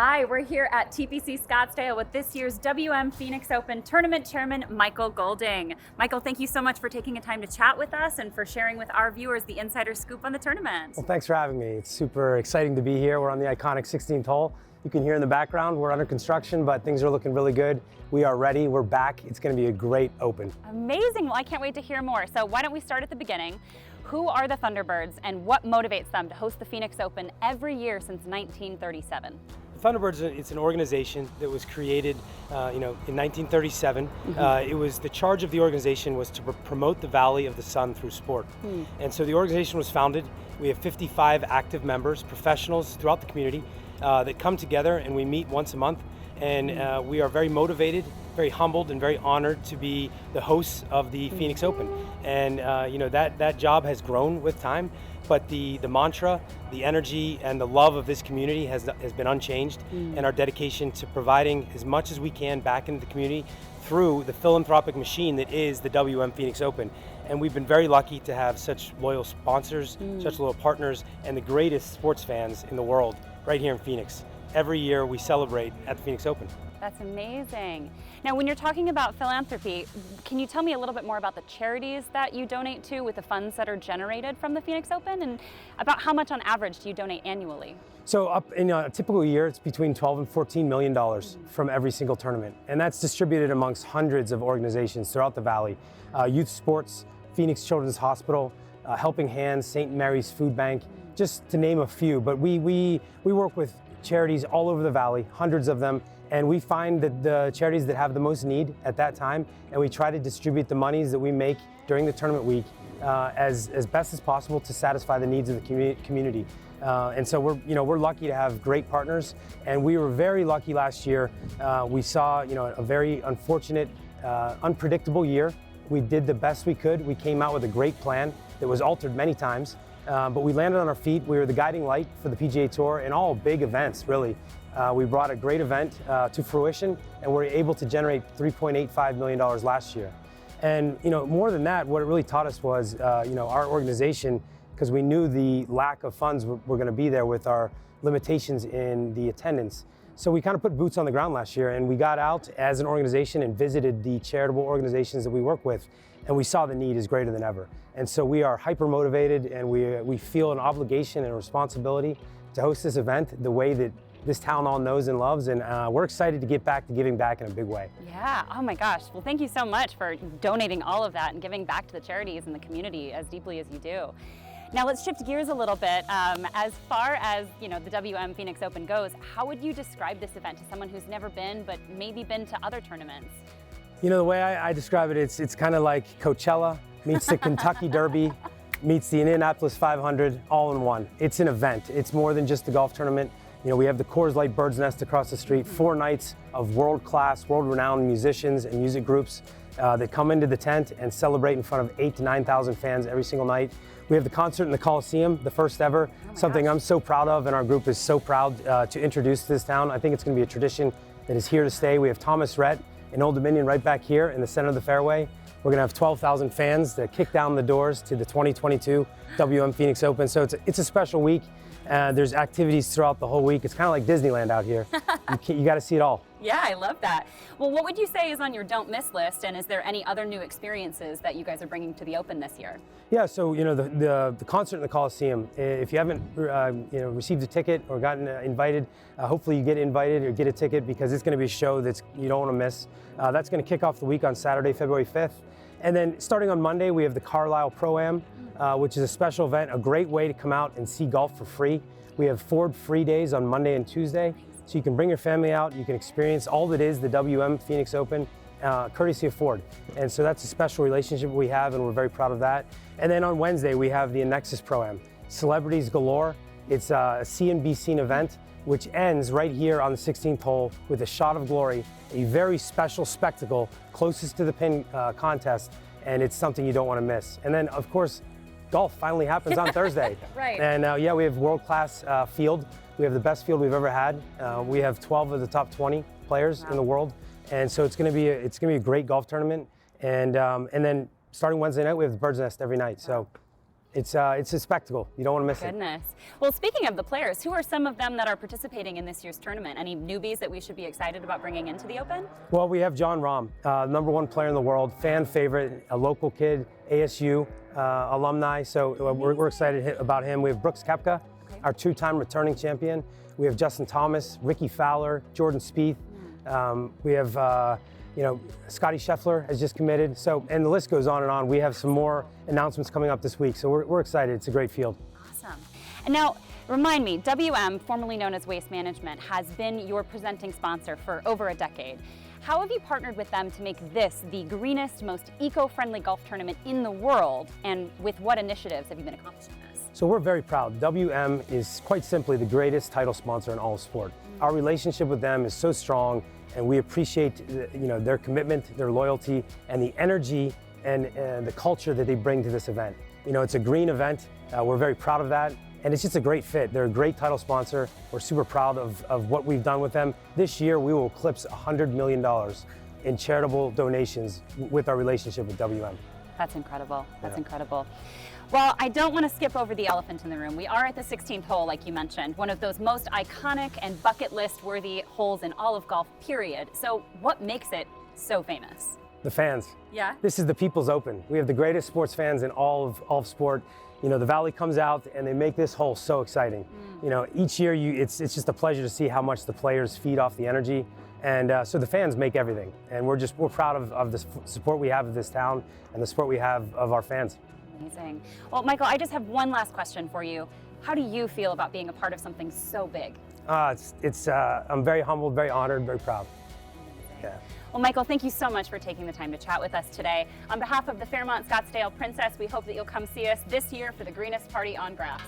Hi, we're here at TPC Scottsdale with this year's WM Phoenix Open Tournament Chairman, Michael Golding. Michael, thank you so much for taking a time to chat with us and for sharing with our viewers the insider scoop on the tournament. Well, thanks for having me. It's super exciting to be here. We're on the iconic 16th hole. You can hear in the background, we're under construction, but things are looking really good. We are ready, we're back. It's gonna be a great Open. Amazing, well, I can't wait to hear more. So why don't we start at the beginning? Who are the Thunderbirds and what motivates them to host the Phoenix Open every year since 1937? Thunderbirds, it's an organization that was created in 1937. It was the charge of the organization was to promote the Valley of the Sun through sport. And so the organization was founded. We have 55 active members, professionals throughout the community that come together, and we meet once a month. And we are very motivated, very humbled, and very honored to be the hosts of the Phoenix Open. And that job has grown with time. But the mantra, the energy, and the love of this community has been unchanged, and our dedication to providing as much as we can back into the community through the philanthropic machine that is the WM Phoenix Open. And we've been very lucky to have such loyal sponsors, such loyal partners, and the greatest sports fans in the world right here in Phoenix. Every year we celebrate at the Phoenix Open. That's amazing. Now, when you're talking about philanthropy, can you tell me a little bit more about the charities that you donate to with the funds that are generated from the Phoenix Open, and about how much on average do you donate annually? So up in a typical year, it's between $12 and $14 million from every single tournament. And that's distributed amongst hundreds of organizations throughout the Valley. Youth Sports, Phoenix Children's Hospital, Helping Hands, St. Mary's Food Bank, just to name a few. But we work with charities all over the Valley, hundreds of them. And we find that the charities that have the most need at that time, and we try to distribute the monies that we make during the tournament week as best as possible to satisfy the needs of the community. And so we're lucky to have great partners, and we were very lucky last year. We saw a very unfortunate, unpredictable year. We did the best we could. We came out with a great plan that was altered many times, but we landed on our feet. We were the guiding light for the PGA Tour in all big events, really. We brought a great event to fruition, and we're able to generate $3.85 million last year. And more than that, what it really taught us was our organization, because we knew the lack of funds were going to be there with our limitations in the attendance. So we kind of put boots on the ground last year, and we got out as an organization and visited the charitable organizations that we work with, and we saw the need is greater than ever. And so we are hyper motivated, and we feel an obligation and a responsibility to host this event the way that this town all knows and loves, and we're excited to get back to giving back in a big way. Yeah, oh my gosh. Well, thank you so much for donating all of that and giving back to the charities and the community as deeply as you do. Now let's shift gears a little bit. As far as the WM Phoenix Open goes, how would you describe this event to someone who's never been, but maybe been to other tournaments? The way I describe it, it's kind of like Coachella meets the Kentucky Derby, meets the Indianapolis 500 all in one. It's an event. It's more than just a golf tournament. We have the Coors Light Bird's Nest across the street, 4 nights of world-class, world-renowned musicians and music groups that come into the tent and celebrate in front of 8,000 to 9,000 fans every single night. We have the concert in the Coliseum, the first ever, something I'm so proud of, and our group is so proud to introduce to this town. I think it's going to be a tradition that is here to stay. We have Thomas Rhett in Old Dominion right back here in the center of the fairway. We're going to have 12,000 fans that kick down the doors to the 2022 WM Phoenix Open. So it's a special week. There's activities throughout the whole week. It's kind of like Disneyland out here. You got to see it all. Yeah, I love that. Well, what would you say is on your don't miss list, and is there any other new experiences that you guys are bringing to the Open this year? Yeah, so the concert in the Coliseum. If you haven't received a ticket or gotten invited, hopefully you get invited or get a ticket, because it's going to be a show that you don't want to miss. That's going to kick off the week on Saturday, February 5th. And then starting on Monday, we have the Carlisle Pro-Am, which is a special event, a great way to come out and see golf for free. We have Ford free days on Monday and Tuesday, so you can bring your family out, you can experience all that is the WM Phoenix Open, courtesy of Ford. And so that's a special relationship we have, and we're very proud of that. And then on Wednesday, we have the Nexus Pro-Am. Celebrities galore. It's a see and be seen event, which ends right here on the 16th hole with a shot of glory, a very special spectacle closest to the pin contest, and it's something you don't want to miss. And then, of course, golf finally happens on Thursday. Right. And yeah, we have world-class field. We have the best field we've ever had. We have 12 of the top 20 players in the world, and so it's going to be a great golf tournament. And then starting Wednesday night, we have the Bird's Nest every night. So It's a spectacle. You don't want to miss it. Goodness. Well, speaking of the players, who are some of them that are participating in this year's tournament? Any newbies that we should be excited about bringing into the Open? Well, we have John Rahm, #1 player in the world, fan favorite, a local kid, ASU alumni. So we're excited about him. We have Brooks Koepka, our 2-time returning champion. We have Justin Thomas, Ricky Fowler, Jordan Spieth. We have Scotty Scheffler has just committed. So, and the list goes on and on. We have some more announcements coming up this week. So we're excited. It's a great field. Awesome. And now, remind me, WM, formerly known as Waste Management, has been your presenting sponsor for over a decade. How have you partnered with them to make this the greenest, most eco-friendly golf tournament in the world? And with what initiatives have you been accomplishing this? So we're very proud. WM is quite simply the greatest title sponsor in all of sport. Our relationship with them is so strong, and we appreciate their commitment, their loyalty, and the energy and the culture that they bring to this event. It's a green event. We're very proud of that, and it's just a great fit. They're a great title sponsor. We're super proud of what we've done with them. This year, we will eclipse $100 million in charitable donations with our relationship with WM. That's incredible. That's incredible. Well, I don't want to skip over the elephant in the room. We are at the 16th hole, like you mentioned, one of those most iconic and bucket list worthy holes in all of golf, period. So what makes it so famous? The fans. Yeah? This is the People's Open. We have the greatest sports fans in all of sport. The Valley comes out and they make this hole so exciting. Each year it's just a pleasure to see how much the players feed off the energy. And so the fans make everything. And we're proud of the support we have of this town and the support we have of our fans. Amazing. Well, Michael, I just have one last question for you. How do you feel about being a part of something so big? I'm very humbled, very honored, very proud. Yeah. Well, Michael, thank you so much for taking the time to chat with us today. On behalf of the Fairmont Scottsdale Princess, we hope that you'll come see us this year for the greenest party on grass.